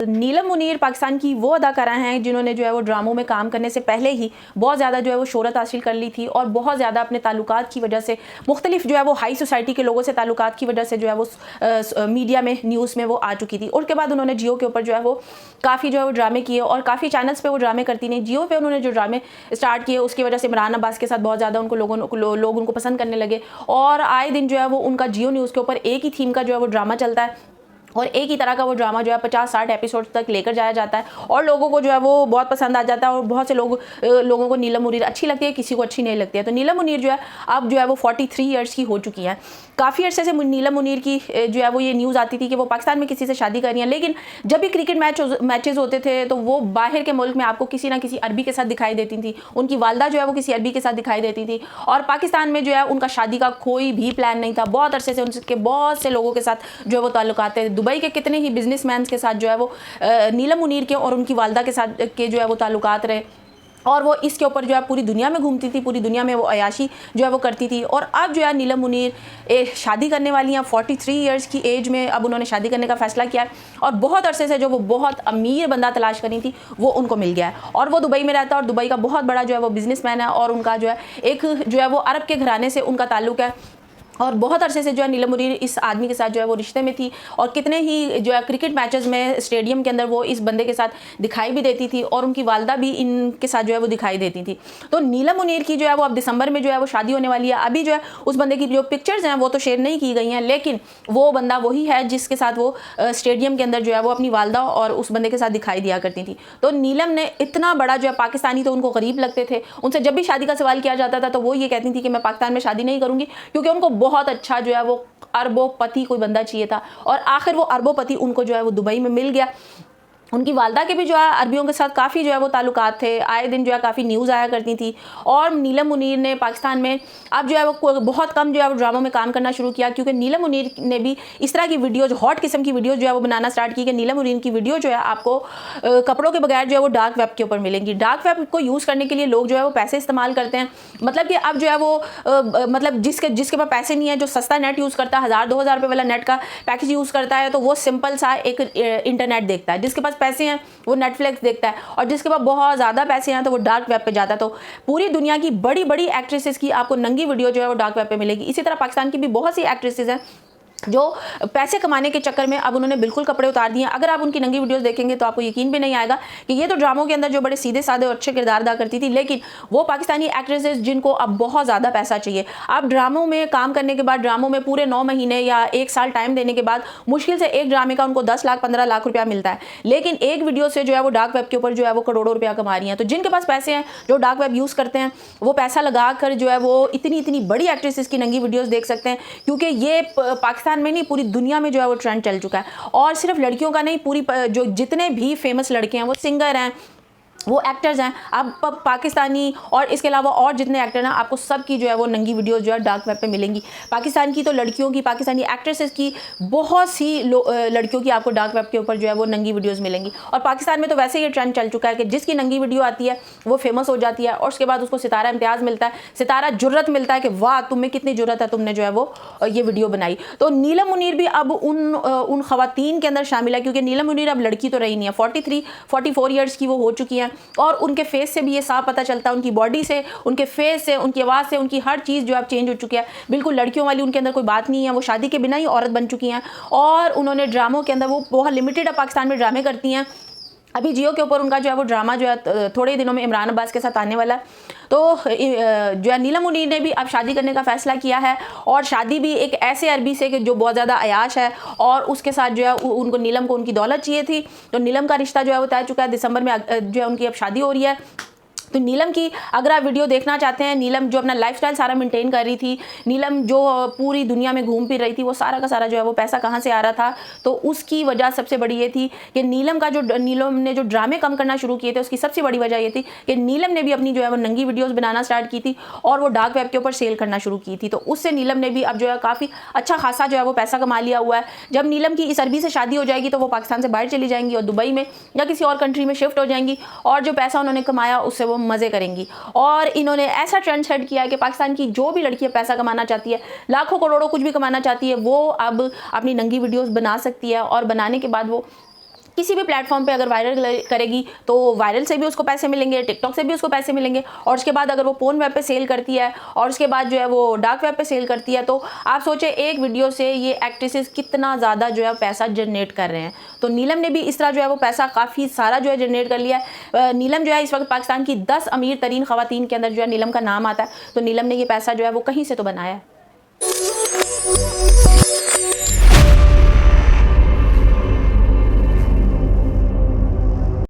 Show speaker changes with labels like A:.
A: नीलम मुनीर पाकिस्तान की वो अदाकारा हैं जिन्होंने जो है वो ड्रामों में काम करने से पहले ही बहुत ज़्यादा जो है वो शोहरत हासिल कर ली थी और बहुत ज़्यादा अपने ताल्लुकात की वजह से मुख्तलिफ जो है वो हाई सोसाइटी के लोगों से ताल्लुकात की वजह से जो है वो मीडिया में न्यूज़ में वो आ चुकी थी। उसके बाद उन्होंने जियो के ऊपर जो है वो काफ़ी जो है वो ड्रामे किए और काफ़ी चैनल्स पर वो ड्रामे करती नहीं। जियो पर उन्होंने जो ड्रामे स्टार्ट किए उसकी वजह से इमरान अब्बास के साथ बहुत ज़्यादा उनको लोग उनको पसंद करने लगे और आए दिन जो है वो उनका जियो न्यूज़ के ऊपर एक ही थीम का जो है वो ड्रामा चलता है और एक ही तरह का वो ड्रामा जो है 50-60 एपिसोड तक लेकर जाया जाता है और लोगों को जो है वो बहुत पसंद आ जाता है और बहुत से लोगों को नीलम मुनीर अच्छी लगती है, किसी को अच्छी नहीं लगती है। तो नीलम मुनीर जो है अब जो है वो 43 ईयर्स की हो चुकी हैं। काफ़ी अर्से से नीलम मुनीर की जो है वो ये न्यूज़ आती थी कि वो पाकिस्तान में किसी से शादी कर रही हैं, लेकिन जब भी क्रिकेट मैचेस होते थे तो वो बाहर के मुल्क में आपको किसी ना किसी अरबी के साथ दिखाई देती थी। उनकी वालदा जो है वो किसी अरबी के साथ दिखाई देती थी और पाकिस्तान में जो है उनका शादी का कोई भी प्लान नहीं था। बहुत अरसे से उनके बहुत से लोगों के साथ जो है वो ताल्लुकात थे। दुबई के कितने ही बिजनेसमैन के साथ जो है वो नीलम मुनीर के और उनकी वालदा के साथ के जो है वो ताल्लुकात रहे और वो इसके ऊपर जो है पूरी दुनिया में घूमती थी, पूरी दुनिया में वो अयाशी जो है वो करती थी। और अब जो है नीलम मुनीर शादी करने वाली हैं 43 ईयर्स की एज में। अब उन्होंने शादी करने का फैसला किया है और बहुत अरसे से जो वो बहुत अमीर बंदा तलाश करी थी वो उनको मिल गया है और वो दुबई में रहता है और दुबई का बहुत बड़ा जो है वो बिजनेसमैन है और उनका जो है एक जो है वो अरब के घराने से उनका ताल्लुक है और बहुत अरसे से जो है नीलम मुनीर इस आदमी के साथ जो है वो रिश्ते में थी और कितने ही जो है क्रिकेट मैचेस में स्टेडियम के अंदर वो इस बंदे के साथ दिखाई भी देती थी और उनकी वालदा भी इनके साथ जो है वो दिखाई देती थी। तो नीलम मुनीर की जो है वो अब दिसंबर में जो है वो शादी होने वाली है। अभी जो है उस बंदे की जो पिक्चर्स हैं वो तो शेयर नहीं की गई हैं, लेकिन वो बंदा वही है जिसके साथ वो स्टेडियम के अंदर जो है वो अपनी वालदा और उस बंदे के साथ दिखाई दिया करती थी। तो नीलम ने इतना बड़ा जो है पाकिस्तानी तो उनको गरीब लगते थे, उनसे जब भी शादी का सवाल किया जाता था तो वो ये कहती थी कि मैं पाकिस्तान में शादी नहीं करूँगी, क्योंकि उनको बहुत अच्छा जो है वो अरबोपति कोई बंदा चाहिए था और आखिर वो अरबोपति उनको जो है वो दुबई में मिल गया। उनकी वालदा के भी जो है अरबियों के साथ काफ़ी जो है वो ताल्लुकात थे, आए दिन जो है काफ़ी न्यूज़ आया करती थी। और नीलम मुनीर ने पाकिस्तान में अब जो है वो बहुत कम जो है वो ड्रामों में काम करना शुरू किया, क्योंकि नीलम मुनीर ने भी इस तरह की वीडियोज़ हॉट किस्म की वीडियोज़ जो है वो बनाना स्टार्ट की कि नीलम मुनीर की वीडियो जो है आपको कपड़ों के बगैर जो है वो डार्क वेब के ऊपर मिलेंगी। डार्क वेब को यूज़ करने के लिए लोग जो है वो पैसे इस्तेमाल करते हैं, मतलब कि अब जो है वो मतलब जिसके पास पैसे नहीं है, जो सस्ता नेट यूज़ करता है 1000-2000 रुपये वाला नेट का पैकेज यूज़ करता है, तो वो सिंपल सा एक इंटरनेट देखता है। जिसके पास पैसे हैं वो नेटफ्लिक्स देखता है और जिसके पास बहुत ज़्यादा पैसे हैं तो वो डार्क वेब पे जाता है। तो पूरी दुनिया की बड़ी बड़ी एक्ट्रेसेस की आपको नंगी वीडियो जो है वो डार्क वेब पे मिलेगी। इसी तरह पाकिस्तान की भी बहुत सी एक्ट्रेसेस हैं जो पैसे कमाने के चक्कर में अब उन्होंने बिल्कुल कपड़े उतार दिए हैं। अगर आप उनकी नंगी वीडियोस देखेंगे तो आपको यकीन भी नहीं आएगा कि ये तो ड्रामों के अंदर जो बड़े सीधे साधे और अच्छे किरदार अदा करती थी, लेकिन वो पाकिस्तानी एक्ट्रेसेस जिनको अब बहुत ज़्यादा पैसा चाहिए। अब ड्रामों में काम करने के बाद, ड्रामों में पूरे 9 महीने या 1 साल टाइम देने के बाद मुश्किल से एक ड्रामे का उनको 10 लाख 15 लाख रुपया मिलता है, लेकिन एक वीडियो से जो है वो डार्क वेब के ऊपर जो है वो करोड़ों रुपया कमा रही हैं। तो जिनके पास पैसे हैं, जो डार्क वेब यूज़ करते हैं, वो पैसा लगा कर जो है वो इतनी बड़ी एक्ट्रेसेस की नंगी वीडियोज़ देख सकते हैं, क्योंकि ये पाकिस्तान में नहीं पूरी दुनिया में जो है वो ट्रेंड चल चुका है। और सिर्फ लड़कियों का नहीं, पूरी जो जितने भी फेमस लड़के हैं, वो सिंगर हैं, वो एक्टर्स हैं, आप पाकिस्तानी और इसके अलावा और जितने एक्टर हैं, आपको सब की जो है वो नंगी वीडियोस जो है डार्क वेब पे मिलेंगी। पाकिस्तान की तो लड़कियों की, पाकिस्तानी एक्ट्रेसेस की, बहुत सी लड़कियों की आपको डार्क वेब के ऊपर जो है वो नंगी वीडियोस मिलेंगी। और पाकिस्तान में तो वैसे ही ये ट्रेंड चल चुका है कि जिसकी नंगी वीडियो आती है वो फेमस हो जाती है और उसके बाद उसको सितारा इम्तियाज़ मिलता है, सितारा जुर्रत मिलता है कि वाह तुम में कितनी जुर्रत है, तुमने जो है वो ये वीडियो बनाई। तो नीलम मुनीर भी अब उन खवातीन के अंदर शामिल है, क्योंकि नीलम मुनीर अब लड़की तो रही नहीं है, 43-44 ईयर्स की वो हो चुकी हैं और उनके फेस से भी ये साफ पता चलता है, उनकी बॉडी से, उनके फेस से, उनकी आवाज़ से, उनकी हर चीज़ जो है चेंज हो चुकी है। बिल्कुल लड़कियों वाली उनके अंदर कोई बात नहीं है, वो शादी के बिना ही औरत बन चुकी हैं और उन्होंने ड्रामों के अंदर, वो बहुत लिमिटेड अब पाकिस्तान में ड्रामे करती हैं। अभी जियो के ऊपर उनका जो है वो ड्रामा जो है थोड़े दिनों में इमरान अब्बास के साथ आने वाला है। तो जो है नीलम मुनीर ने भी अब शादी करने का फैसला किया है और शादी भी एक ऐसे अरबी से कि जो बहुत ज़्यादा अयाश है और उसके साथ जो है उनको नीलम को उनकी दौलत चाहिए थी। तो नीलम का रिश्ता जो है वो तय चुका है, दिसंबर में जो है उनकी अब शादी हो रही है। तो नीलम की अगर आप वीडियो देखना चाहते हैं, नीलम जो अपना लाइफस्टाइल सारा मेंटेन कर रही थी, नीलम जो पूरी दुनिया में घूम फिर रही थी, वो सारा का सारा जो है वो पैसा कहाँ से आ रहा था, तो उसकी वजह सबसे बड़ी ये थी कि नीलम ने जो ड्रामे कम करना शुरू किए थे, उसकी सबसे बड़ी वजह ये थी कि नीलम ने भी अपनी जो है वो नंगी वीडियोज़ बनाना स्टार्ट की थी और वो डार्क वेब के ऊपर सेल करना शुरू की थी। तो उससे नीलम ने भी अब जो है काफ़ी अच्छा खासा जो है वो पैसा कमा लिया हुआ है। जब नीलम की इस अरबी से शादी हो जाएगी तो वो पाकिस्तान से बाहर चली जाएंगी और दुबई में या किसी और कंट्री में शिफ्ट हो जाएंगी और जो पैसा उन्होंने कमाया उससे वो मज़े करेंगी। और इन्होंने ऐसा ट्रेंड सेट किया है कि पाकिस्तान की जो भी लड़की पैसा कमाना चाहती है, लाखों करोड़ों कुछ भी कमाना चाहती है, वो अब अपनी नंगी वीडियोस बना सकती है और बनाने के बाद वो किसी भी प्लेटफॉर्म पे अगर वायरल करेगी तो वायरल से भी उसको पैसे मिलेंगे, टिकटॉक से भी उसको पैसे मिलेंगे, और उसके बाद अगर वो पोर्न वेब पे सेल करती है और उसके बाद जो है वो डार्क वेब पे सेल करती है, तो आप सोचे एक वीडियो से ये एक्ट्रेसेस कितना ज़्यादा जो है पैसा जनरेट कर रहे हैं। तो नीलम ने भी इस तरह जो है वो पैसा काफ़ी सारा जो है जनरेट कर लिया है। नीलम जो है इस वक्त पाकिस्तान की 10 अमीर तरीन ख़वातीन के अंदर जो है नीलम का नाम आता है। तो नीलम ने ये पैसा जो है वो कहीं से तो बनाया है।